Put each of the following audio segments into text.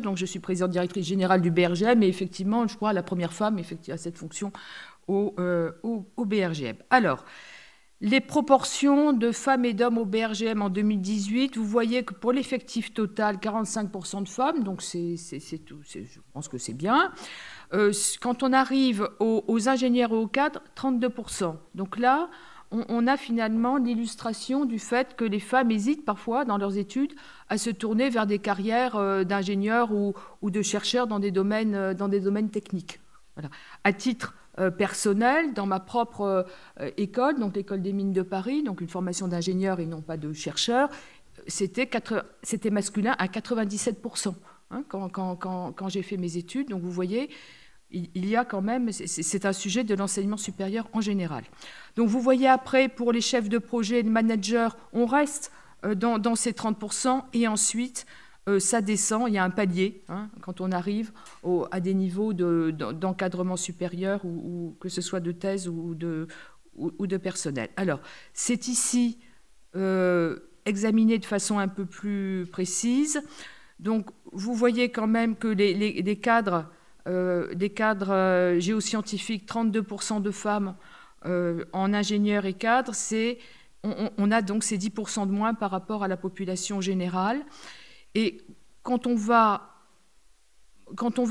Donc, je suis présidente directrice générale du BRGM et effectivement, je crois, la première femme à cette fonction au BRGM. Alors, les proportions de femmes et d'hommes au BRGM en 2018, vous voyez que pour l'effectif total, 45% de femmes, donc c'est tout, je pense que c'est bien. Quand on arrive aux ingénieurs et aux cadres, 32%. Donc là, on a finalement l'illustration du fait que les femmes hésitent parfois dans leurs études à se tourner vers des carrières d'ingénieurs ou de chercheurs dans des domaines techniques. Voilà. À titre personnel, dans ma propre école, donc l'école des mines de Paris, donc une formation d'ingénieur et non pas de chercheur, c'était masculin à 97%, hein, quand j'ai fait mes études. Donc vous voyez, il y a quand même, c'est un sujet de l'enseignement supérieur en général. Donc vous voyez après, pour les chefs de projet et les managers, on reste dans ces 30%, et ensuite, ça descend, il y a un palier, hein, quand on arrive à des niveaux d'encadrement supérieur, ou que ce soit de thèse ou de personnel. Alors, c'est ici examiné de façon un peu plus précise. Donc, vous voyez quand même que les cadres géoscientifiques, 32% de femmes en ingénieurs et cadres, on a donc ces 10% de moins par rapport à la population générale. Et quand on va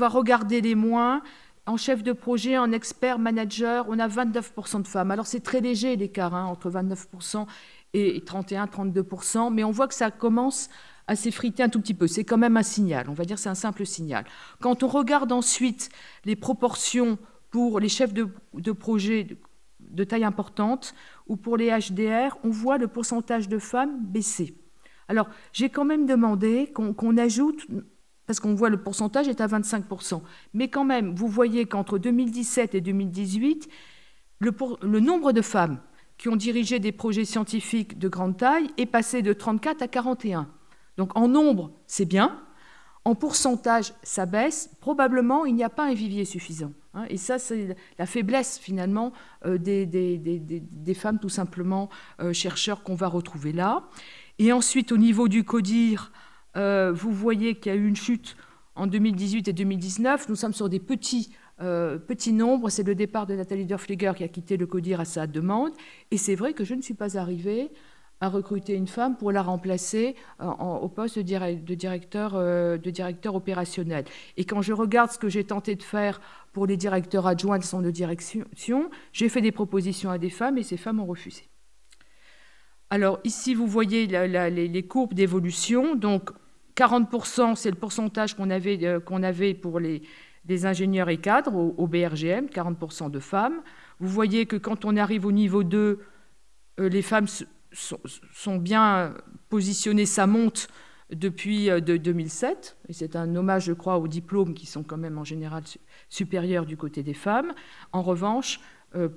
regarder les moins, en chef de projet, en expert, manager, on a 29% de femmes. Alors c'est très léger l'écart, hein, entre 29% et 31-32%, mais on voit que ça commence à s'effriter un tout petit peu. C'est quand même un signal, on va dire c'est un simple signal. Quand on regarde ensuite les proportions pour les chefs de projet de taille importante ou pour les HDR, on voit le pourcentage de femmes baisser. Alors, j'ai quand même demandé qu'on ajoute, parce qu'on voit le pourcentage est à 25%, mais quand même, vous voyez qu'entre 2017 et 2018, le nombre de femmes qui ont dirigé des projets scientifiques de grande taille est passé de 34 à 41. Donc, en nombre, c'est bien. En pourcentage, ça baisse. Probablement, il n'y a pas un vivier suffisant. Hein, et ça, c'est la faiblesse, finalement, des femmes, tout simplement, chercheurs qu'on va retrouver là. Et ensuite, au niveau du CODIR, vous voyez qu'il y a eu une chute en 2018 et 2019. Nous sommes sur des petits nombres. C'est le départ de Nathalie Derfleger qui a quitté le CODIR à sa demande. Et c'est vrai que je ne suis pas arrivée à recruter une femme pour la remplacer au poste de directeur opérationnel. Et quand je regarde ce que j'ai tenté de faire pour les directeurs adjoints de centre de direction, j'ai fait des propositions à des femmes et ces femmes ont refusé. Alors ici, vous voyez les courbes d'évolution. Donc 40%, c'est le pourcentage qu'on avait pour les ingénieurs et cadres au BRGM, 40% de femmes. Vous voyez que quand on arrive au niveau 2, les femmes sont bien positionnées, ça monte depuis 2007. Et c'est un hommage, je crois, aux diplômes qui sont quand même en général supérieurs du côté des femmes. En revanche,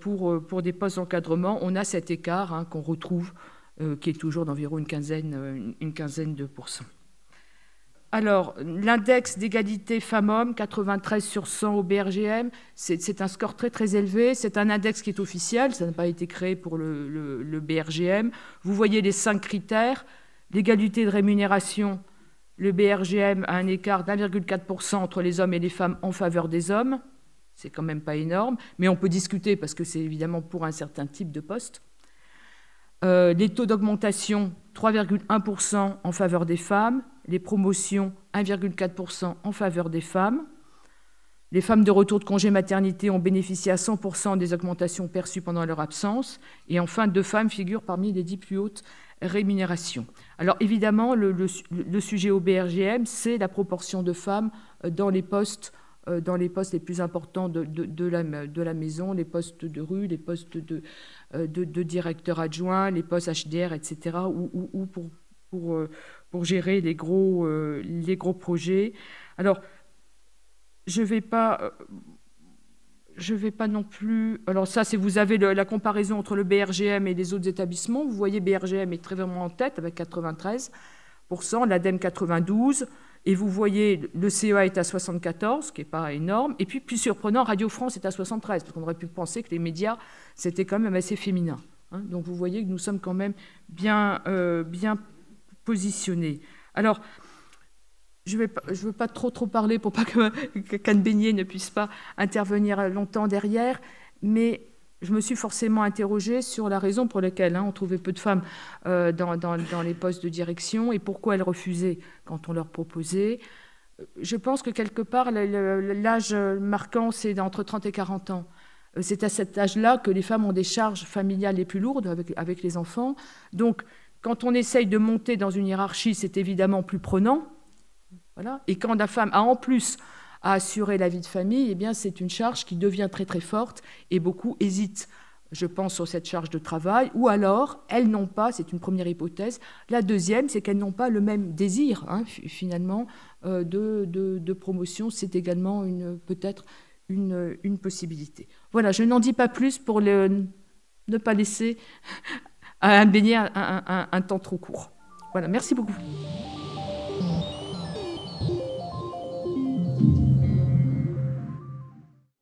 pour des postes d'encadrement, on a cet écart, hein, qu'on retrouve, qui est toujours d'environ une quinzaine de pourcents. Alors, l'index d'égalité femmes-hommes, 93 sur 100 au BRGM, c'est un score très très élevé. C'est un index qui est officiel, ça n'a pas été créé pour le BRGM. Vous voyez les 5 critères. L'égalité de rémunération, le BRGM a un écart d'1,4% entre les hommes et les femmes en faveur des hommes. C'est quand même pas énorme, mais on peut discuter parce que c'est évidemment pour un certain type de poste. Les taux d'augmentation, 3,1% en faveur des femmes. Les promotions, 1,4% en faveur des femmes. Les femmes de retour de congé maternité ont bénéficié à 100% des augmentations perçues pendant leur absence. Et enfin, 2 femmes figurent parmi les 10 plus hautes rémunérations. Alors évidemment, le sujet au BRGM, c'est la proportion de femmes dans les postes les plus importants de la maison, les postes de rue, les postes de directeur adjoint, les postes HDR, etc., ou pour gérer les gros projets. Alors, je vais pas non plus... Alors ça, vous avez la comparaison entre le BRGM et les autres établissements. Vous voyez, BRGM est très vraiment en tête avec 93%, l'ADEME 92%. Et vous voyez, le CEA est à 74, ce qui n'est pas énorme. Et puis, plus surprenant, Radio France est à 73, parce qu'on aurait pu penser que les médias, c'était quand même assez féminin. Hein. Donc, vous voyez que nous sommes quand même bien positionnés. Alors, je ne veux pas trop parler pour pas qu'Anne Beignet ne puisse pas intervenir longtemps derrière, mais je me suis forcément interrogée sur la raison pour laquelle on trouvait peu de femmes dans les postes de direction et pourquoi elles refusaient quand on leur proposait. Je pense que quelque part, l'âge marquant, c'est entre 30 et 40 ans. C'est à cet âge-là que les femmes ont des charges familiales les plus lourdes avec les enfants. Donc, quand on essaye de monter dans une hiérarchie, c'est évidemment plus prenant. Voilà. Et quand la femme a en plus à assurer la vie de famille, eh bien, c'est une charge qui devient très très forte et beaucoup hésitent, je pense, sur cette charge de travail. Ou alors, elles n'ont pas, c'est une première hypothèse. La deuxième, c'est qu'elles n'ont pas le même désir, finalement, de promotion. C'est également peut-être une possibilité. Voilà, je n'en dis pas plus pour ne pas laisser à Anne Beignet un temps trop court. Voilà, merci beaucoup.